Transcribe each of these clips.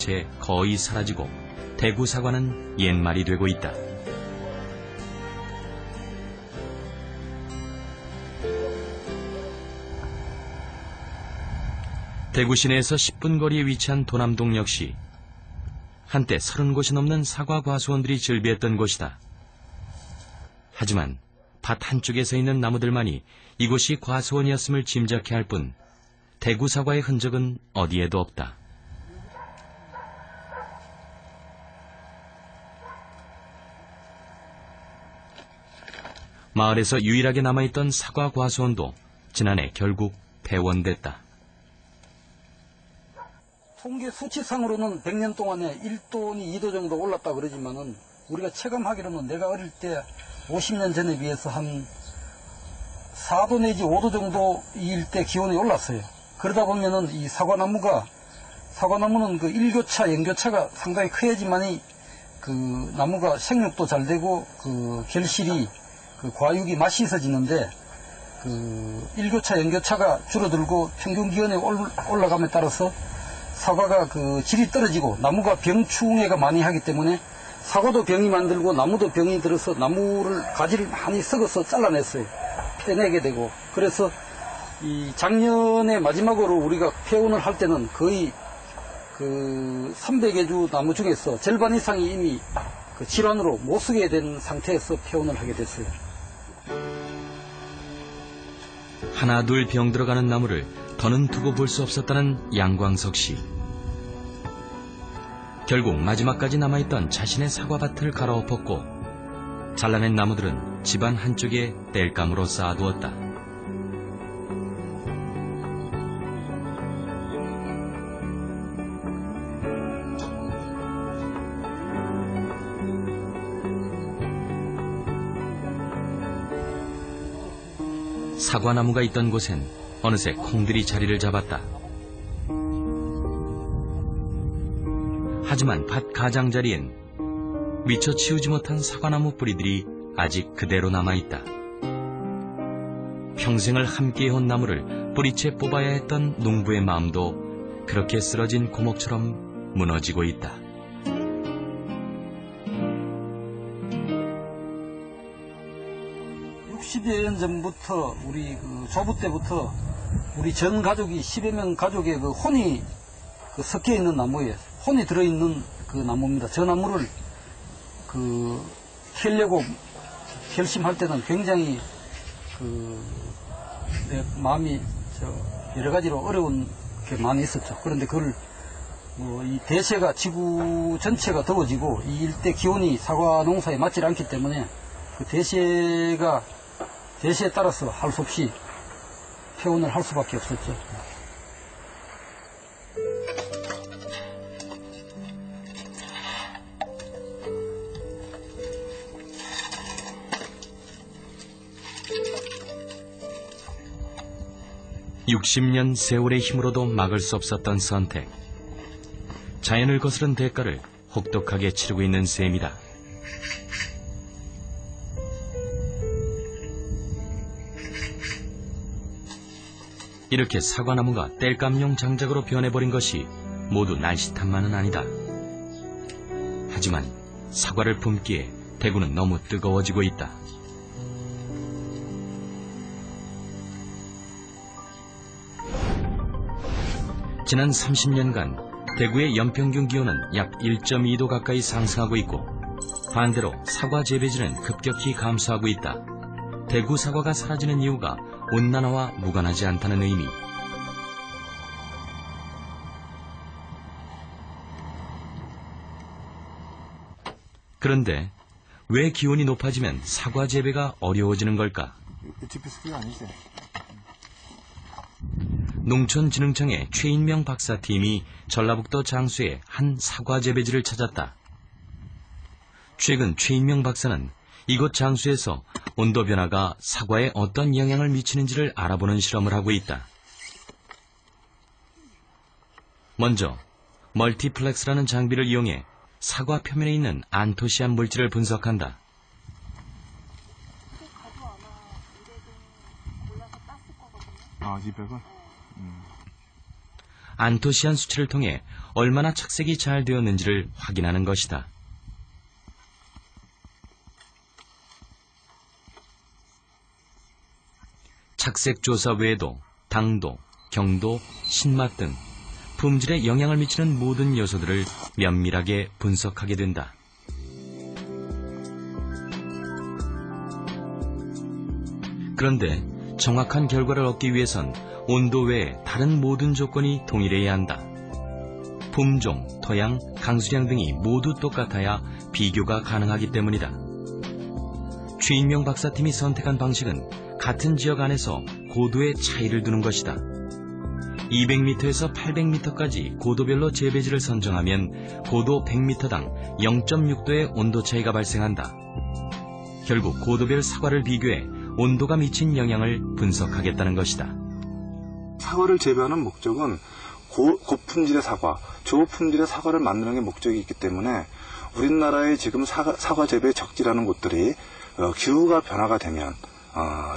채 거의 사라지고 대구 사과는 옛말이 되고 있다. 대구 시내에서 10분 거리에 위치한 도남동 역시 한때 30곳이 넘는 사과 과수원들이 즐비했던 곳이다. 하지만 밭 한쪽에 서 있는 나무들만이 이곳이 과수원이었음을 짐작해 할 뿐 대구 사과의 흔적은 어디에도 없다. 마을에서 유일하게 남아있던 사과 과수원도 지난해 결국 폐원됐다. 통계 수치상으로는 100년 동안에 1도니 2도 정도 올랐다 그러지만은 우리가 체감하기로는 내가 어릴 때 50년 전에 비해서 한 4도 내지 5도 정도일 때 기온이 올랐어요. 그러다 보면은 이 사과나무는 그 일교차, 연교차가 상당히 커야지만이 그 나무가 생육도 잘 되고 그 결실이 그 과육이 맛이 있어지는데 그 일교차, 연교차가 줄어들고 평균 기온이 올라감에 따라서 사과가 그 질이 떨어지고 나무가 병충해가 많이 하기 때문에 사과도 병이 만들고 나무도 병이 들어서 나무를 가지를 많이 썩어서 잘라냈어요. 폐내게 되고. 그래서 이 작년에 마지막으로 우리가 폐원을 할 때는 거의 그 300여 주 나무 중에서 절반 이상이 이미 그 질환으로 못 쓰게 된 상태에서 폐원을 하게 됐어요. 하나 둘 병 들어가는 나무를 더는 두고 볼 수 없었다는 양광석 씨. 결국 마지막까지 남아있던 자신의 사과밭을 갈아엎었고 잘라낸 나무들은 집안 한쪽에 땔감으로 쌓아두었다. 사과나무가 있던 곳엔 어느새 콩들이 자리를 잡았다. 하지만 밭 가장자리엔 미처 치우지 못한 사과나무 뿌리들이 아직 그대로 남아있다. 평생을 함께해온 나무를 뿌리채 뽑아야 했던 농부의 마음도 그렇게 쓰러진 고목처럼 무너지고 있다. (60여 년) 전부터 우리 그 조부 때부터 우리 전 가족이 10여 명 가족의 그 혼이 그 섞여 있는 나무예요. 혼이 들어있는 그 나무입니다. 저 나무를 그 캐려고 결심할 때는 굉장히 그 내 마음이 여러 가지로 어려운 게 많이 있었죠. 그런데 그걸 이 대세가 지구 전체가 더워지고 이 일대 기온이 사과 농사에 맞지 않기 때문에 그 대세에 따라서 할 수 없이 폐원을 할 수밖에 없었죠. (60년) 세월의 힘으로도 막을 수 없었던 선택. 자연을 거스른 대가를 혹독하게 치르고 있는 셈이다. 이렇게 사과나무가 땔감용 장작으로 변해버린 것이 모두 날씨 탓만은 아니다. 하지만 사과를 품기에 대구는 너무 뜨거워지고 있다. 지난 30년간 대구의 연평균 기온은 약 1.2도 가까이 상승하고 있고 반대로 사과 재배지는 급격히 감소하고 있다. 대구 사과가 사라지는 이유가 온난화와 무관하지 않다는 의미. 그런데 왜 기온이 높아지면 사과 재배가 어려워지는 걸까? 농촌진흥청의 최인명 박사팀이 전라북도 장수의 한 사과 재배지를 찾았다. 최근 최인명 박사는 이곳 장수에서 온도 변화가 사과에 어떤 영향을 미치는지를 알아보는 실험을 하고 있다. 먼저 멀티플렉스라는 장비를 이용해 사과 표면에 있는 안토시안 물질을 분석한다. 안토시안 수치를 통해 얼마나 착색이 잘 되었는지를 확인하는 것이다. 착색 조사 외에도 당도, 경도, 신맛 등 품질에 영향을 미치는 모든 요소들을 면밀하게 분석하게 된다. 그런데 정확한 결과를 얻기 위해선 온도 외에 다른 모든 조건이 동일해야 한다. 품종, 토양, 강수량 등이 모두 똑같아야 비교가 가능하기 때문이다. 최인명 박사팀이 선택한 방식은 같은 지역 안에서 고도의 차이를 두는 것이다. 200m에서 800m까지 고도별로 재배지를 선정하면 고도 100m당 0.6도의 온도 차이가 발생한다. 결국 고도별 사과를 비교해 온도가 미친 영향을 분석하겠다는 것이다. 사과를 재배하는 목적은 고품질의 사과, 저품질의 사과를 만드는 게 목적이 있기 때문에 우리나라의 지금 사과 재배 적지라는 곳들이 기후가 변화가 되면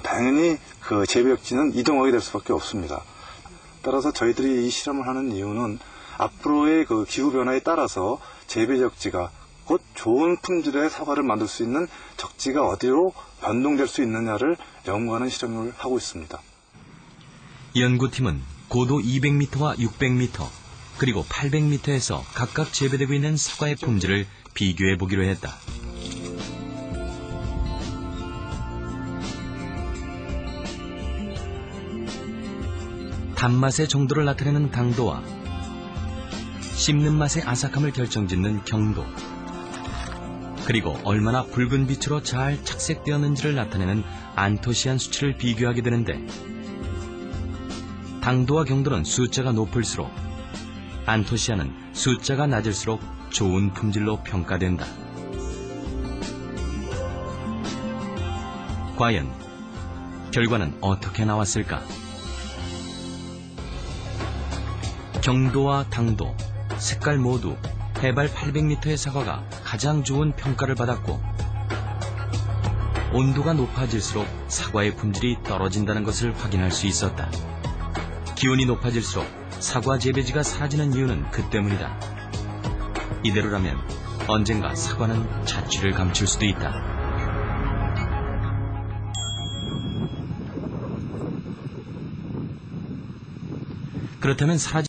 당연히 그 재배역지는 이동하게 될 수밖에 없습니다. 따라서 저희들이 이 실험을 하는 이유는 앞으로의 그 기후 변화에 따라서 재배적지가 곧 좋은 품질의 사과를 만들 수 있는 적지가 어디로 변동될 수 있느냐를 연구하는 실험을 하고 있습니다. 연구팀은 고도 200m와 600m 그리고 800m에서 각각 재배되고 있는 사과의 품질을 비교해 보기로 했다. 단맛의 정도를 나타내는 당도와 씹는 맛의 아삭함을 결정짓는 경도, 그리고 얼마나 붉은 빛으로 잘 착색되었는지를 나타내는 안토시안 수치를 비교하게 되는데, 당도와 경도는 숫자가 높을수록, 안토시안은 숫자가 낮을수록 좋은 품질로 평가된다. 과연 결과는 어떻게 나왔을까? 경도와 당도, 색깔 모두 해발 800m의 사과가 가장 좋은 평가를 받았고, 온도가 높아질수록 사과의 품질이 떨어진다는 것을 확인할 수 있었다. 기온이 높아질수록 사과 재배지가 사라지는 이유는 그 때문이다. 이대로라면 언젠가 사과는 자취를 감출 수도 있다. 그렇다면 사라진